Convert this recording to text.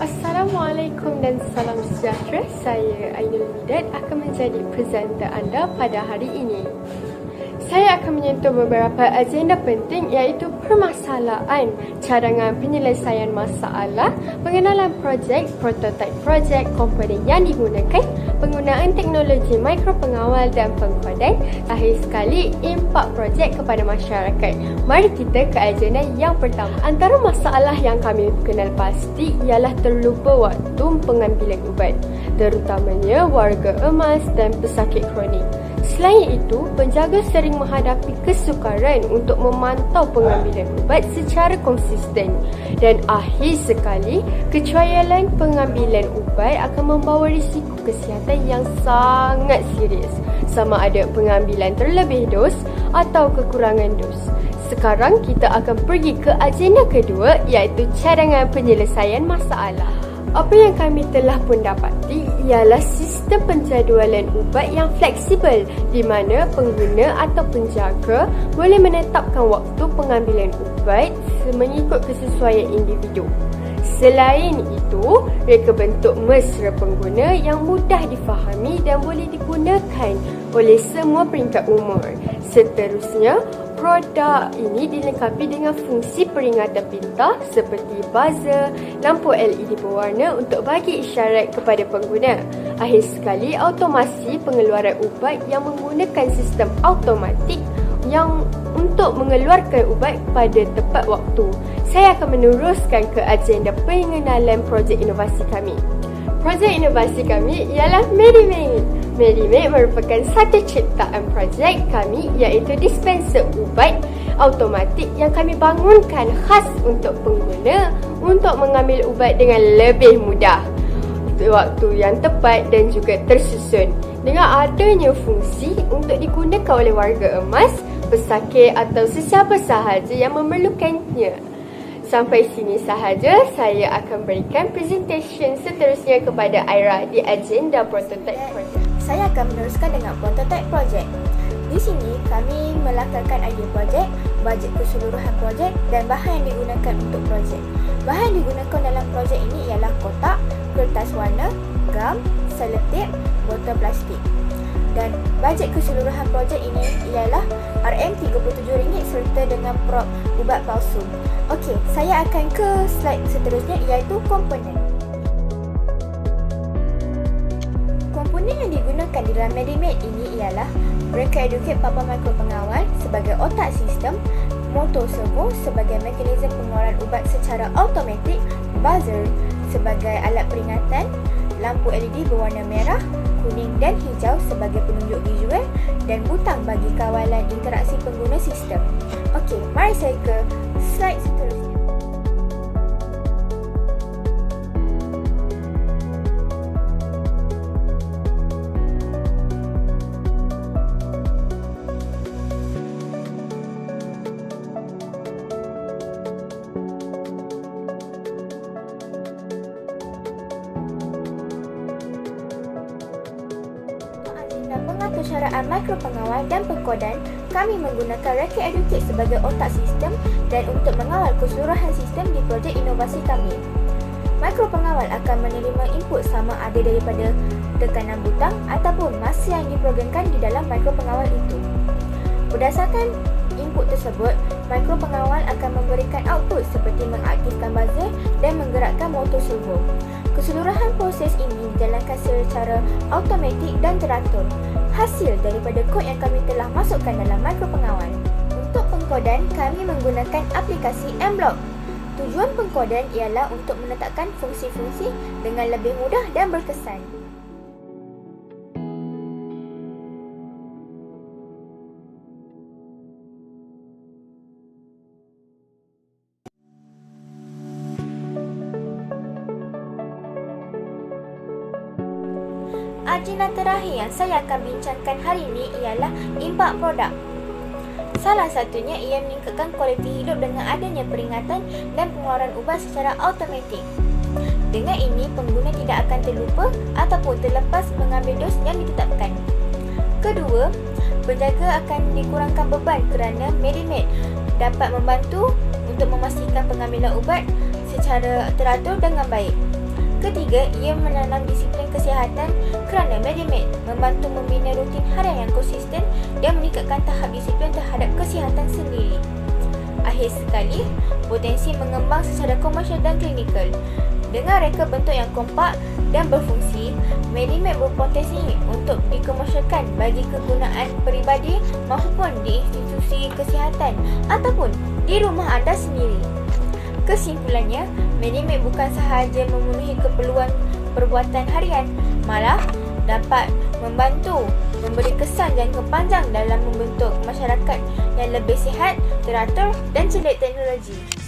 Assalamualaikum dan salam sejahtera. Saya Ainul Midat akan menjadi presenter anda pada hari ini. Saya akan menyentuh beberapa agenda penting iaitu permasalahan, cadangan penyelesaian masalah, pengenalan projek, prototipe projek, komponen yang digunakan, penggunaan teknologi mikropengawal dan pengkodan, akhir sekali impak projek kepada masyarakat. Mari kita ke agenda yang pertama. Antara masalah yang kami kenal pasti ialah terlupa waktu pengambilan ubat, terutamanya warga emas dan pesakit kronik. Selain itu, penjaga sering menghadapi kesukaran untuk memantau pengambilan ubat secara konsisten dan akhir sekali, kecuailan pengambilan ubat akan membawa risiko kesihatan yang sangat serius, sama ada pengambilan terlebih dos atau kekurangan dos. Sekarang kita akan pergi ke agenda kedua iaitu cadangan penyelesaian masalah. Apa yang kami telah pun dapati ialah sistem penjadualan ubat yang fleksibel di mana pengguna atau penjaga boleh menetapkan waktu pengambilan ubat mengikut kesesuaian individu. Selain itu, reka bentuk mesra pengguna yang mudah difahami dan boleh digunakan oleh semua peringkat umur. Seterusnya, produk ini dilengkapi dengan fungsi peringatan pintar seperti buzzer, lampu LED berwarna untuk bagi isyarat kepada pengguna. Akhir sekali, automasi pengeluaran ubat yang menggunakan sistem automatik yang untuk mengeluarkan ubat pada tepat waktu. Saya akan meneruskan ke agenda pengenalan projek inovasi kami. Projek inovasi kami ialah MediMate. MediMate merupakan satu ciptaan projek kami iaitu dispenser ubat automatik yang kami bangunkan khas untuk pengguna untuk mengambil ubat dengan lebih mudah, waktu yang tepat dan juga tersusun. Dengan adanya fungsi untuk digunakan oleh warga emas, pesakit atau sesiapa sahaja yang memerlukannya. Sampai sini sahaja, saya akan berikan presentation seterusnya kepada Aira di agenda prototype project. Saya akan meneruskan dengan prototype project. Di sini kami melakarkan idea projek, bajet keseluruhan projek dan bahan yang digunakan untuk projek. Bahan yang digunakan dalam projek ini ialah kotak, kertas warna, gam, selotip, botol plastik. Dan bajet keseluruhan projek ini ialah RM37 serta dengan prop ubat palsu. Okey, saya akan ke slide seterusnya iaitu komponen. Komponen yang digunakan di dalam MediMate ini ialah reka educate papan mikropengawal sebagai otak sistem, motor servo sebagai mekanisme pengeluaran ubat secara automatik, buzzer sebagai alat peringatan, lampu LED berwarna merah, kuning dan hijau sebagai penunjuk visual dan butang bagi kawalan interaksi pengguna sistem. Okey, mari saya ke slide seterusnya. Pengatursyaraan mikropengawal dan pengkodan, kami menggunakan reka educate sebagai otak sistem dan untuk mengawal keseluruhan sistem di projek inovasi kami. Mikropengawal akan menerima input sama ada daripada tekanan butang ataupun masa yang diprogramkan di dalam mikropengawal itu. Berdasarkan input tersebut, mikropengawal akan memberikan output seperti mengaktifkan buzzer dan menggerakkan motor servo. Keseluruhan proses ini dijalankan secara automatik dan teratur, hasil daripada kod yang kami telah masukkan dalam mikropengawal. Untuk pengkodan, kami menggunakan aplikasi M-Block. Tujuan pengkodan ialah untuk menetapkan fungsi-fungsi dengan lebih mudah dan berkesan. Agenda terakhir yang saya akan bincangkan hari ini ialah impak produk. Salah satunya ia meningkatkan kualiti hidup dengan adanya peringatan dan pengeluaran ubat secara automatik. Dengan ini, pengguna tidak akan terlupa ataupun terlepas mengambil dos yang ditetapkan. Kedua, penjaga akan dikurangkan beban kerana MediMate dapat membantu untuk memastikan pengambilan ubat secara teratur dengan baik. Ketiga, ia menanam disiplin kesihatan kerana Medimed membantu membina rutin harian yang konsisten dan meningkatkan tahap disiplin terhadap kesihatan sendiri. Akhir sekali, potensi mengembang secara komersial dan klinikal. Dengan reka bentuk yang kompak dan berfungsi, Medimed berpotensi untuk dikomersialkan bagi kegunaan peribadi maupun di institusi kesihatan ataupun di rumah anda sendiri. Kesimpulannya, Medimed bukan sahaja memenuhi keperluan perbuatan harian, malah dapat membantu memberi kesan jangka panjang dalam membentuk masyarakat yang lebih sihat, teratur dan cerdik teknologi.